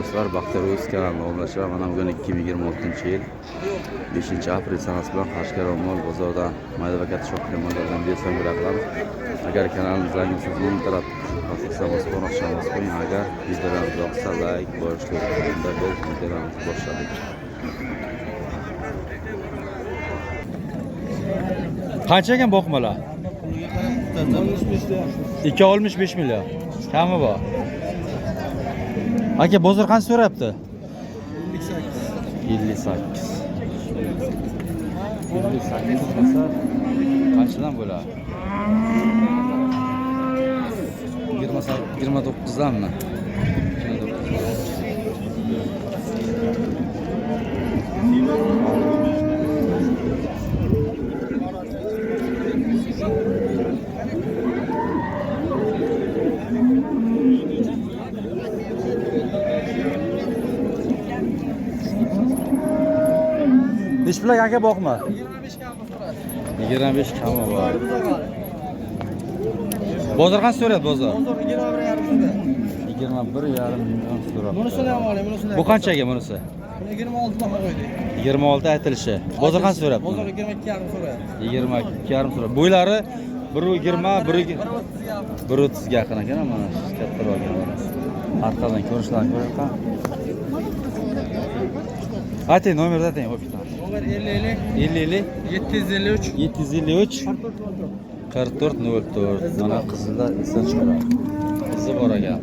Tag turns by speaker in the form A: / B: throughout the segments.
A: do'stlar, Baxtiyor kanalini o'rnashib, mana bugun 2026-yil 5-aprel sanasi bilan Qashqadaryo mol bozoridan mayda va katta shopga mollardan videosini qilamiz. Agar kanalimizni siz ming taraf xohlasangiz qo'ng'iroqchamiz qo'ying. Agar videolarimiz yoqsa like boshlash unda biz videolarimizni boshladik.
B: Qancha ekan boqmalar? 2.65 million. Kami bor. Aka bozor qancha so'rayapti? 58. 58 desa qanchadan bo'ladi? 29 danmi? 5 plak aka boqma. 25 kami bor. Bozor qancha so'rayapti bozor?
C: Bozor
B: 21,5 million so'rayapti.
C: Bunisini ham oling, bunisini.
B: Bu qanchaga bunisi?
C: 26 baho qo'ydik.
B: 26 aytilishi. Bozor qancha so'rayapti?
C: Bozor 22,5 so'rayapti.
B: 22,5 so'rayapti. Bo'ylari 1.20, 1.30 ga yaqin ekan, mana kattaroq ekan. Orqadan ko'rishlarini ko'rayapman. Ayting, nomerni ayting, o'pitdan.
C: Nomer 50 753
B: 753 4404. Mana qizillar esdan chiqaradi. Qizi bor ekan.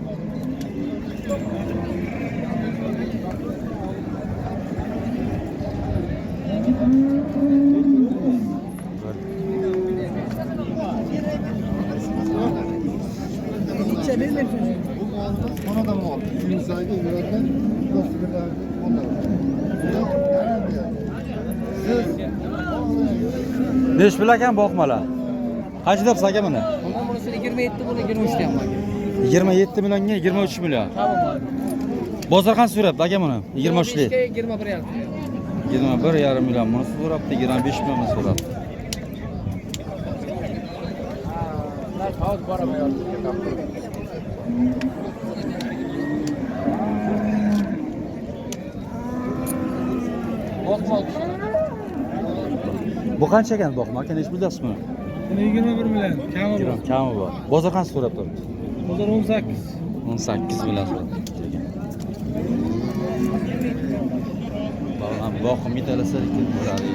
B: Nesh bilakan boqmalar. Qancha debsiz aka buni?
C: Bunisi 27 buni 23 deyapman.
B: 27 millionga 23 million. Bozor qancha so'rayapti aka buni? 23 lik. 21,5 million. Buni so'rabdi, 25 million so'rabdi. Bu qancha ekan boqma aka, necha bilyapsiz buni?
C: 21 million.
B: Kami bor. Bozor qancha so'rabdi?
C: Bozor 18.
B: 18 million so'rabdi. Ba'zan boqim yetalasa bo'ladi.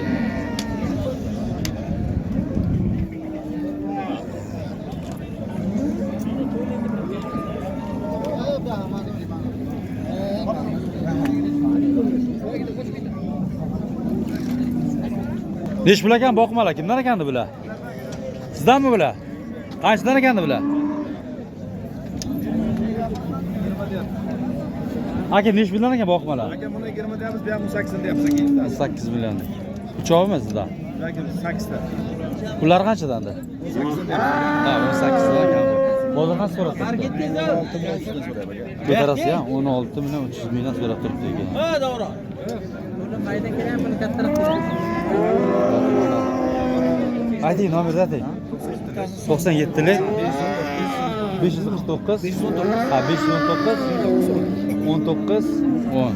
B: Nesh bilakan boqmalar, kimdan ekandi bular? Sizdanmi bular? Qanchadan ekandi bular? Aka nesh bilan ekan boqmalar?
C: Aka buni 20 deyapmiz, bu ham 18 deyapsiz.
B: 8 million. Uchovmi sizda?
C: Lekin 8 ta.
B: Ular qanchadandi?
C: 18 ta.
B: Ha, 18 dan ekan. Bozor qancha so'rabdi? Ko'tarasiz, 16 million 300 million so'rab turibdi ekan.
C: Ha, to'g'ri. Buni mayda kerak, buni kattaroq.
B: Ayting, nomerni ayting. 97 lik 549 ha 519 19 10.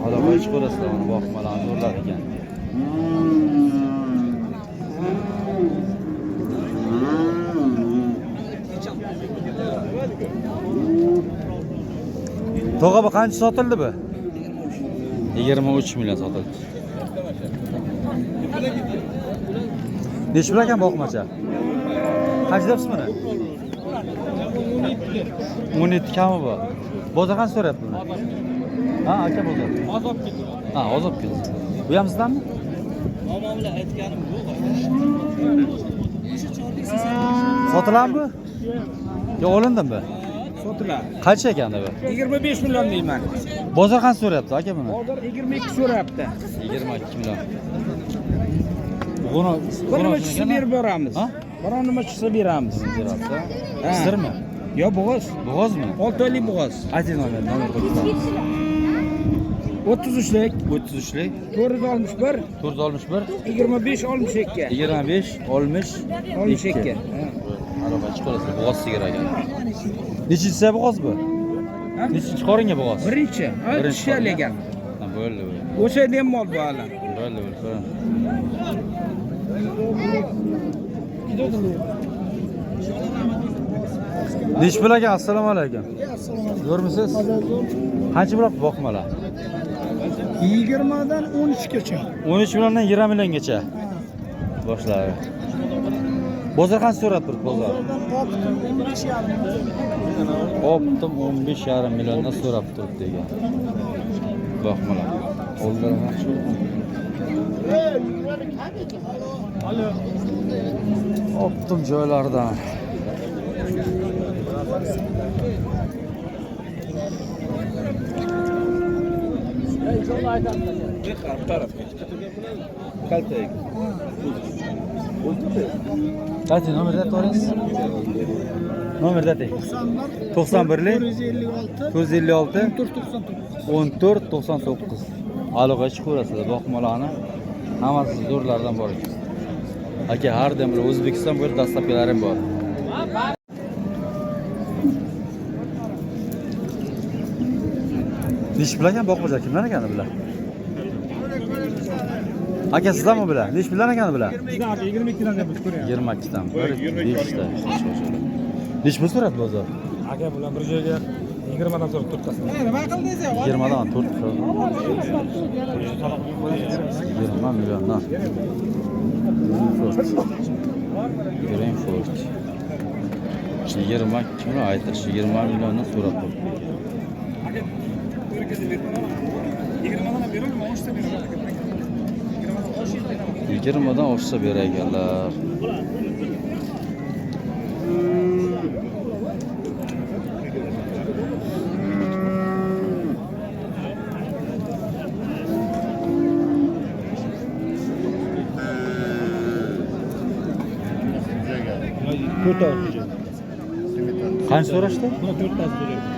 B: Hali qo'yib chiqarasizlar, uni boqmalar zo'rlar ekan. To'g'a bu qancha sotildi bu? 23 million sotildi. Nesh bilakan boqmacha? Qancha debsiz buni? 17 kami bor. Bozor qancha so'rayapti buni? Ha, aka bozor.
C: Azob ketdi.
B: Ha, azob ketdi. Bu ham sizdanmi?
C: Nomamla aytganim yo'q.
B: Sotiladimi bu? Yo, olindimi?
C: Sotilar.
B: Qancha ekan bu?
C: 25 million deyman.
B: Bozor qancha so'rayapti aka buni?
C: Hozir 22 so'rayapti.
B: 22 million. Buni
C: Nima chiqsa berib boramiz.
B: Ha?
C: Biron nima chiqsa beramiz.
B: Sirmi?
C: Yo, bo'g'oz.
B: Bo'g'ozmi?
C: 6 oylik bo'g'oz.
B: Ayting nomer qo'ying.
C: 33 lik
B: 33 lik
C: 461
B: 461
C: 25 62
B: 25
C: 62.
B: Araba chiqarsa bo'g'oz sigir ekan. Nechi desa bo'g'oz bu?
C: Ha,
B: Nechinchi qoringa bo'g'oz?
C: Birinchi. Ha,
B: Birinchi
C: tushalagan.
B: Ha, bo'ldi.
C: O'sha ham mol bu hali.
B: Bo'ldi. Nechi pul aka? Assalomu alaykum. Zo'rmisiz? Qancha bo'lib boqmalar?
C: 20 dan 13 gacha.
B: 13 milliondan 20 milliongacha. Boshlari. Bozor qancha so'rab turibdi bozor? Optim 15,5 milliondan so'rab turibdi degan. Boqmalar. Qo'ldan yaxshi. Optim joylardan. Kaç numarada torres? Numarada de. 91 456 1499. Aloqa chiqaverasizlar boqmalarni. Hammasi zo'rlardan bor ekan. Aka har doim O'zbekiston bo'ylab dastlabkilarim bor. Nish bilan boqmajar kimlar ekan bular? Aka sizlarmi bular? Nish bilan ekan bular?
C: 22 dan deb ko'ryapman.
B: 22 dan. 5 ta. Nish pul so'radi bozor?
C: Aka bular bir joyga 20 dan so'rab turibsiz. Nima qildingiz?
B: 20 dan 4 20 milliondan. Greenford. 20 kimni aytish? 20 milliondan so'rab turibdi. 20 dan oshsa beraganlar. Qancha so'rashdi?
C: 4 ta so'rayapti.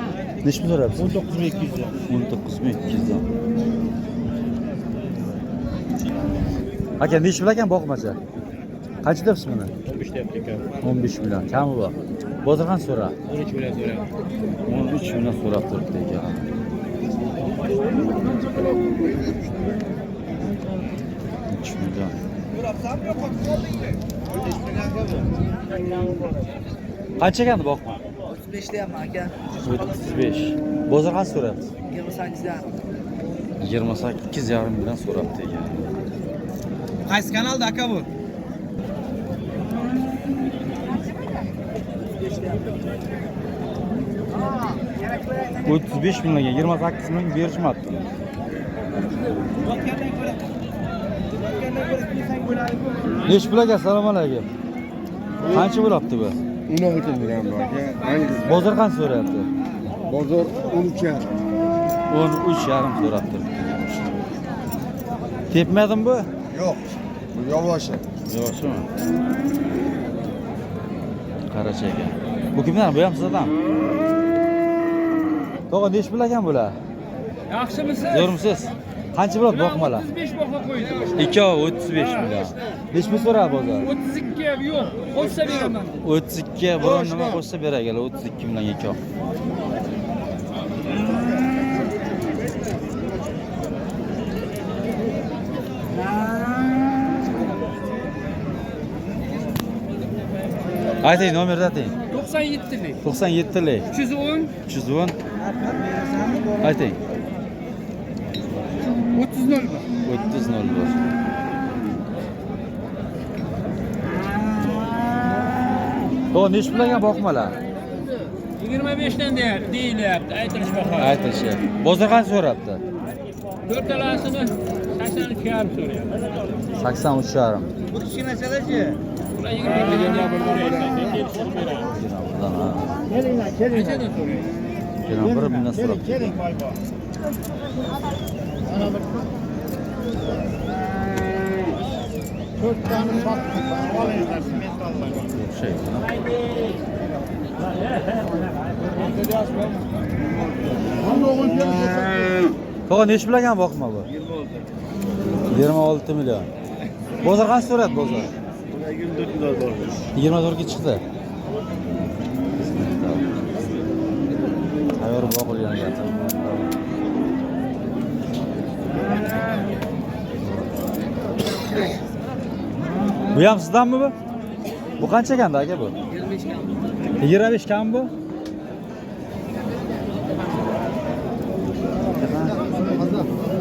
B: Nechta so'rabsiz?
C: 19200.
B: 19200 dan. Aka nech pul ekan boqmacha? Qancha deyapsiz buni?
C: 15 deyapti ekan.
B: 15 million. Kami bor. Bozor qancha so'ra?
C: 13 million so'rayapti.
B: 13 million so'rab turibdi ekan. Million. Qancha ekan boqma?
D: 35 deyapman aka.
B: 35. Bozor qancha so'rayapsiz?
D: 28 dan.
B: 28,5 million so'rabdi ekan.
C: Qaysi kanalda aka bu?
D: Aa,
B: 35 millionga 28 million berishmabdi. Nech pul aka? Assalomu alaykum. Qancha bo'libdi bu?
E: 16 million bor aka.
B: Bozor qancha so'rayapti?
E: Bozor 13
B: 13,5 so'rab turibdi. Tepmadimi bu?
E: Yo'q. Bu yovvoshi.
B: Yo'qmi? Qaracha ekan. Bu kimdan? Bu ham sizdan? To'g'ri, nech pul ekan bular?
C: Yaxshimisiz?
B: Zo'rmisiz? Qancha bo'ladi boqmalar?
C: 35 boqa qo'ydi.
B: Ikkovi 35 million. Nech pul so'radi bozor?
C: 32 yo'q. Qo'shsa beraman.
B: 32 biron nima qo'shsa beragalar 32 million ikkov. Ayting, nomerni ayting.
C: 97lik.
B: 97lik
C: 310
B: 310 ayting.
C: 30
B: 3001. O nech pulagan boqmalar?
C: 25 dan deyilyapti. Aytilish baho.
B: Aytishi. Bozor qancha so'rabdi?
C: 4 talasini 82 ham so'rayapti.
B: 83,5.
C: Bu kichkinachalarchi? Ular 20 million kelinglar, kelinglar.
B: Yana 1 million so'rabdi. Şey. To'g'ri, nech bilagan boqma bu? 26 million. Bozor qancha so'radi bozor? 24 ga chiqdi. Tayyor bir boqilgan gap. Bu ham sizdanmi bu? Bu qancha ekanda aka bu? 25 kam bu?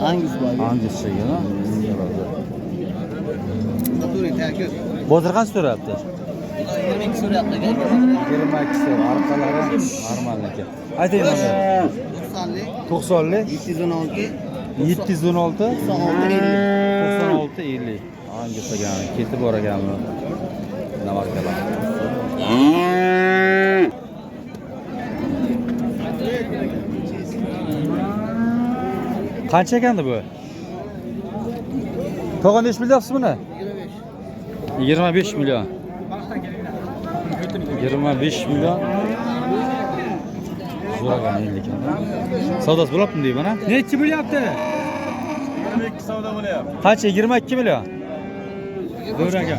E: Hangisi bu?
B: Hangisi chegana?
D: Turing takir.
B: Bozor qancha so'rayapti?
D: 22 so'rayapti aka.
B: 22 so'ra. Orqalari normal ekan. Ayting mana.
D: 90lik,
B: 90lik,
D: 716,
B: 716,
D: 96 50.
B: 96 50. Hangisi ekan? Ketib bor ekanmi? Namarkalar. Qancha ekandi bu? Tog'a nechi bilyapsiz buni? 25 million. 25 million. So'ragan edik. Savdosi bo'lyaptimi deyman, ha?
C: Nechi bo'lyapti? 22 savdo bo'lyapti.
B: Qancha? 22 million.
C: Zo'r aka.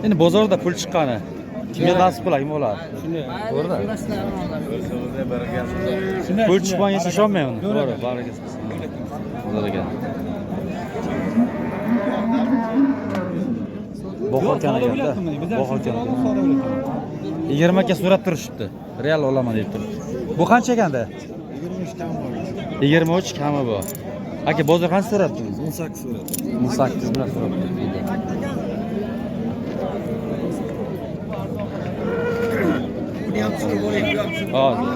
B: Endi bozorda pul chiqqani. Kimga nasib qiladi, kim bo'ladi?
C: Shunday.
B: To'g'ri-da?
C: Shunday.
B: Pul chiqqaniga ishonmayman. To'g'ri, barakasi bo'lsin. Zo'r ekan. Boqarkan ekan-da. Boqarkan. 20 ga so'rab turishibdi. Real olaman deb turibdi. Bu qancha ekanda? 23 kami bu. Aka, bozor qancha so'rabdi?
C: 18 so'radi.
B: 18 bilan so'rabdi. Hozir.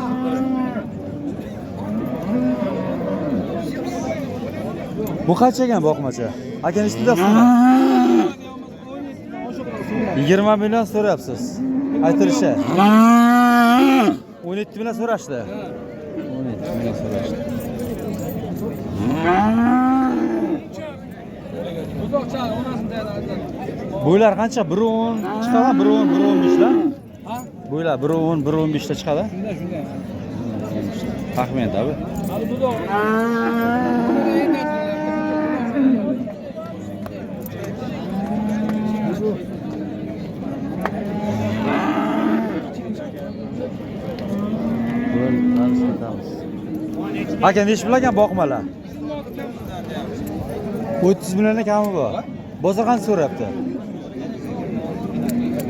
B: Bu qancha ekan boqmacha? Aka, nechi deyapsiz? 20 million so'rayapsiz. Aytilishi. 17 million so'rashdi. 17 million so'rashdi. Bo'ylar qancha? 1.10 chiqadi, 1.15 da. Bo'ylar 1.10, 1.15 da chiqadi.
C: Shunday, shunday.
B: Taxmin tabi. Aka, nechi bilagan boqmalar? 30 milliondan kami bu. Bozor qancha so'rayapti?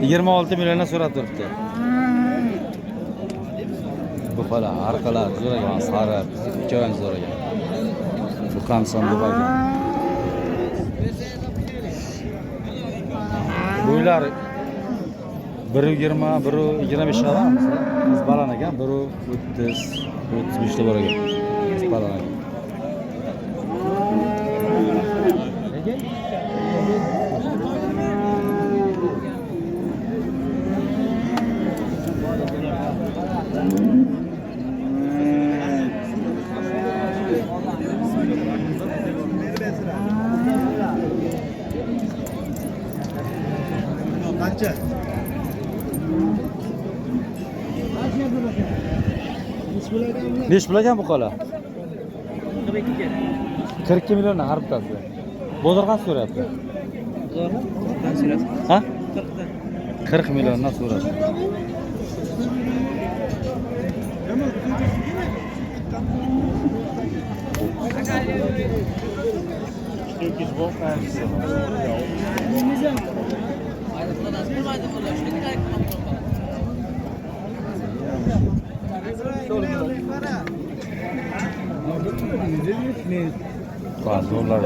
B: 26 milliondan so'rab turibdi. Bu qola arqalar zo'ragan, sariq, ikkovini zo'ragan. Bu qamson deb ekan. Bo'ylar 1.20, 1.25 qadar masalan. Biz baland ekan, 1.30, 35 da bor ekan. Biz baland ekan.
E: Qancha?
B: Nechi bilagan bu qola? 42 milliondan har bittasi. Bozor qancha so'rayapti?
D: Bozormi? Qancha so'radi?
B: Ha?
D: 40
B: 40 milliondan so'radi. Zo'rlar.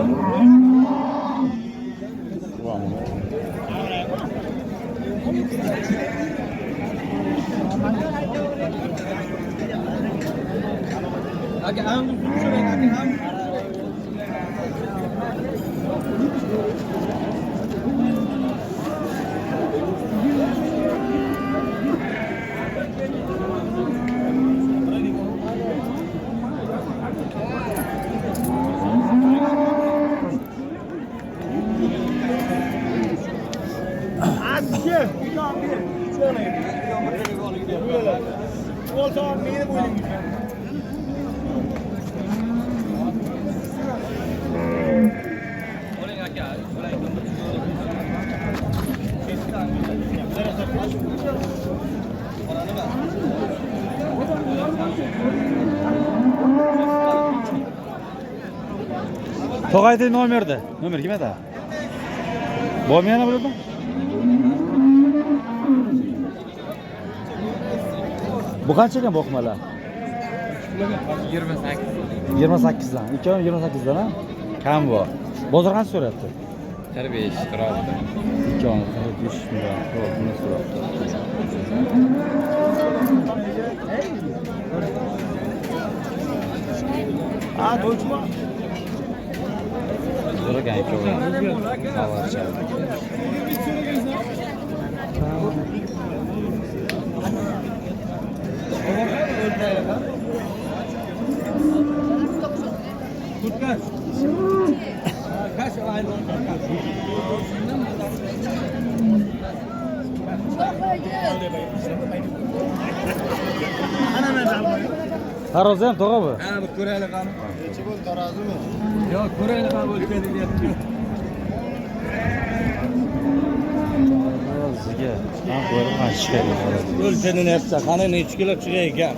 B: Tog'ayda nomerda. Nomer kim edi? Bormi yana bularda? Bu qanchaga boqmalar?
C: 28.
B: 28 dan. Ikkovi 28 dan, ha? Kam bor. Bozor qancha so'rayapti?
C: 45 turadi.
B: Ikkovi 45 million. Xo'p, buni so'rayapti. Ha, do'chma. Zo'ragan ikkovi. Xabarcha. Tarozi ham to'g'ri bu.
C: Ha, bu ko'raylik qani.
E: Nechi bo'l tarozimi?
C: Yo'q, ko'raylik qani o'lchaylik deyapti.
B: Taroziga ham qo'yib ham chiqadi.
C: O'lchayni yapsa, qani nechi kilo chiqay ekan?